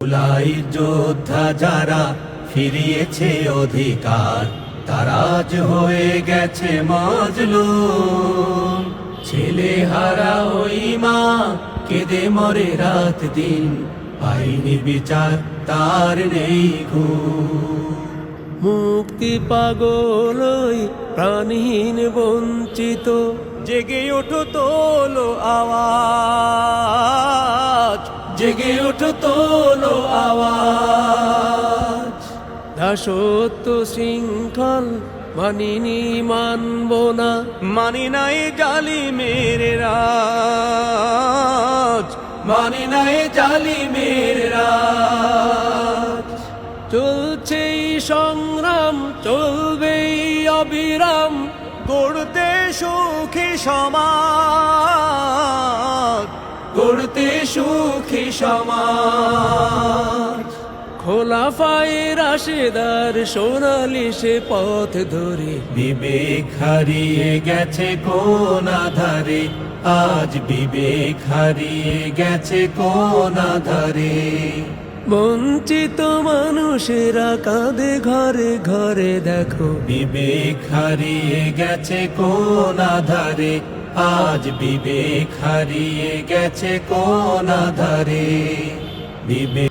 জুলাই যোদ্ধা যারা ফিরিয়েছে অধিকার, তারা আজ হয়ে গেছে মজলুম। ছেলে হারা ওই মা কেঁদে মরে রাত দিন, পাইনি বিচার তার নেই ঘুম। মুক্তি পাগল ওই প্রাণহীন বঞ্চিত, জেগে ওঠো তোলো আওয়াজ, জেগে ওঠো তোলো আওয়াজ। দাসত্ব শৃঙ্খল মানিনি মানব না, মানি নাই জালিমের রাজ, মানি নাই জালিমের রাজ। চলছে সংগ্রাম চলবে অবিরাম, গড়তে সুখী সমাজ, গড়তে সুখী সমাজ। খোলাফায়ে রাশেদার সোনালি সে পথ ধরে, বিবেক হারিয়ে গেছে কোন আধারে, আজ বিবেক হারিয়ে গেছে কোন আধারে। বঞ্চিত মানুষেরা কাঁদে ঘরে ঘরে, দেখো বিবেক হারিয়ে গেছে কোন আধারে, আজ বিবেক হারিয়ে গেছে কোন আধারে। বিবেক